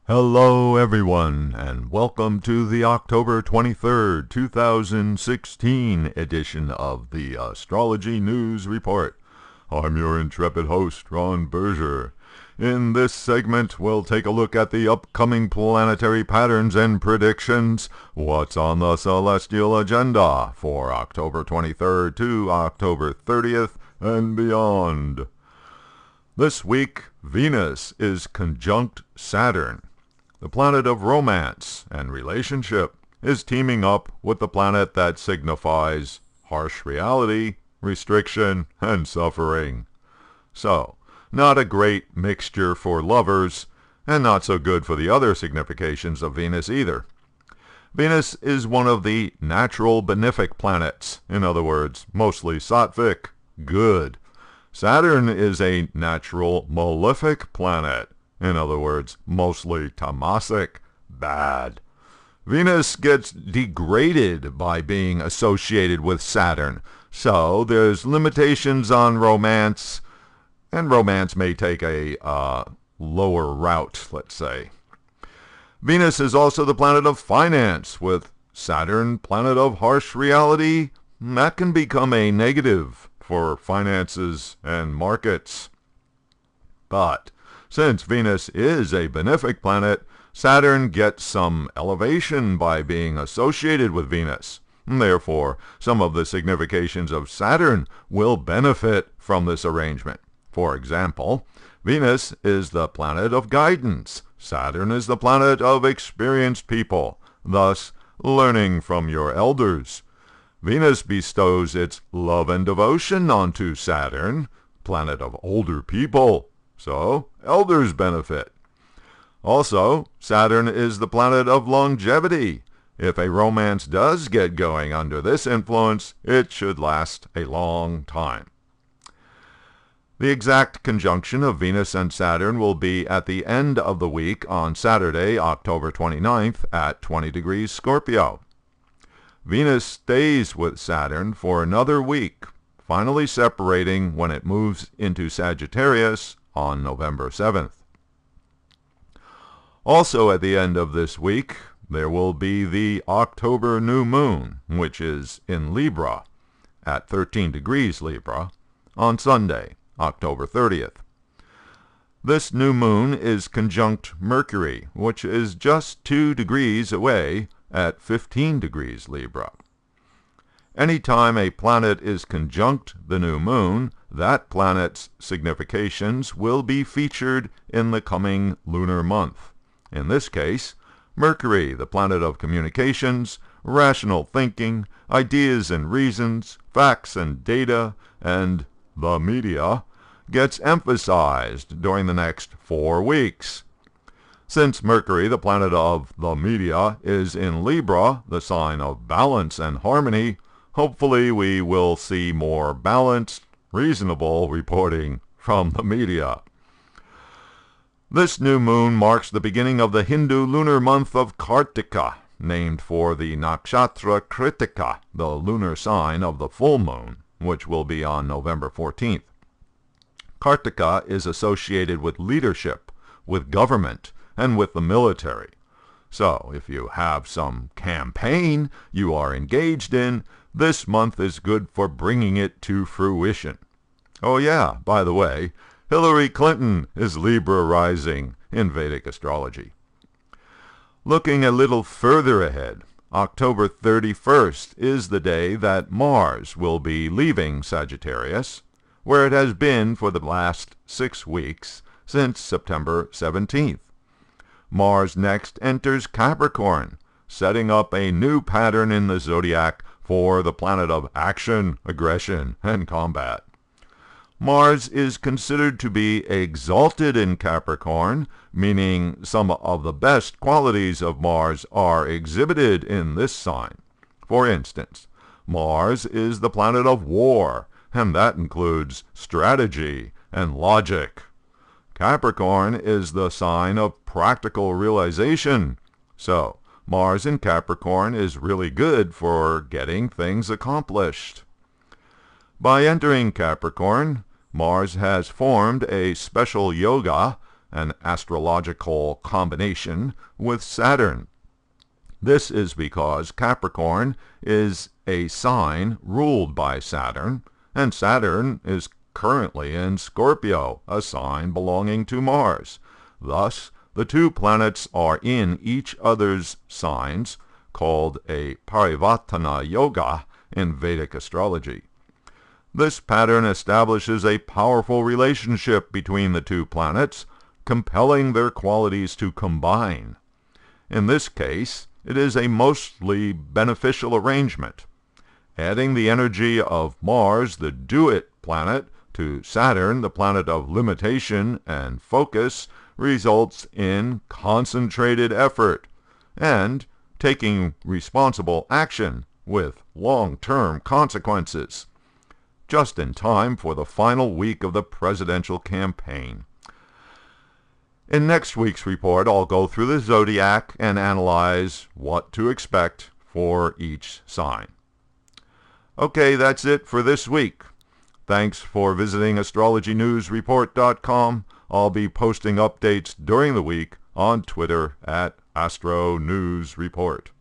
Hello everyone, and welcome to the October 23rd, 2016 edition of the Astrology News Report. I'm your intrepid host, Ron Berger. In this segment, we'll take a look at the upcoming planetary patterns and predictions, what's on the celestial agenda for October 23rd to October 30th and beyond. This week, Venus is conjunct Saturn. The planet of romance and relationship is teaming up with the planet that signifies harsh reality, restriction, and suffering. So, not a great mixture for lovers, and not so good for the other significations of Venus either. Venus is one of the natural benefic planets, in other words, mostly sattvic, good. Saturn is a natural malefic planet, in other words, mostly tamasic, bad. Venus gets degraded by being associated with Saturn, so there's limitations on romance, and romance may take a lower route, let's say. Venus is also the planet of finance, with Saturn, planet of harsh reality. That can become a negative for finances and markets. But since Venus is a benefic planet, Saturn gets some elevation by being associated with Venus. Therefore, some of the significations of Saturn will benefit from this arrangement. For example, Venus is the planet of guidance. Saturn is the planet of experienced people, thus learning from your elders. Venus bestows its love and devotion onto Saturn, planet of older people. So, elders benefit. Also, Saturn is the planet of longevity. If a romance does get going under this influence, it should last a long time. The exact conjunction of Venus and Saturn will be at the end of the week on Saturday, October 29th at 20 degrees Scorpio. Venus stays with Saturn for another week, finally separating when it moves into Sagittarius on November 7th. Also at the end of this week, there will be the October new moon, which is in Libra, at 13 degrees Libra, on Sunday, October 30th. This new moon is conjunct Mercury, which is just 2 degrees away at 15 degrees Libra. Anytime a planet is conjunct the new moon, that planet's significations will be featured in the coming lunar month. In this case, Mercury, the planet of communications, rational thinking, ideas and reasons, facts and data, and the media, gets emphasized during the next 4 weeks. Since Mercury, the planet of the media, is in Libra, the sign of balance and harmony, hopefully we will see more balanced, reasonable reporting from the media. This new moon marks the beginning of the Hindu lunar month of Kartika, named for the nakshatra Kritika, the lunar sign of the full moon, which will be on November 14th. Kartika is associated with leadership, with government, and with the military. So, if you have some campaign you are engaged in, this month is good for bringing it to fruition. Oh yeah, by the way, Hillary Clinton is Libra rising in Vedic astrology. Looking a little further ahead, October 31st is the day that Mars will be leaving Sagittarius, where it has been for the last 6 weeks since September 17th. Mars next enters Capricorn, setting up a new pattern in the zodiac for the planet of action, aggression, and combat. Mars is considered to be exalted in Capricorn, meaning some of the best qualities of Mars are exhibited in this sign. For instance, Mars is the planet of war, and that includes strategy and logic. Capricorn is the sign of practical realization, so Mars in Capricorn is really good for getting things accomplished. By entering Capricorn, Mars has formed a special yoga an astrological combination with Saturn. This is because Capricorn is a sign ruled by Saturn, and Saturn is currently in Scorpio, a sign belonging to Mars. Thus, the two planets are in each other's signs, called a Parivartana Yoga in Vedic astrology. This pattern establishes a powerful relationship between the two planets, compelling their qualities to combine. In this case, it is a mostly beneficial arrangement. Adding the energy of Mars, the do-it planet, to Saturn, the planet of limitation and focus, results in concentrated effort and taking responsible action with long-term consequences, just in time for the final week of the presidential campaign. In next week's report, I'll go through the zodiac and analyze what to expect for each sign. Okay, that's it for this week. Thanks for visiting astrologynewsreport.com. I'll be posting updates during the week on Twitter at Astro News Report.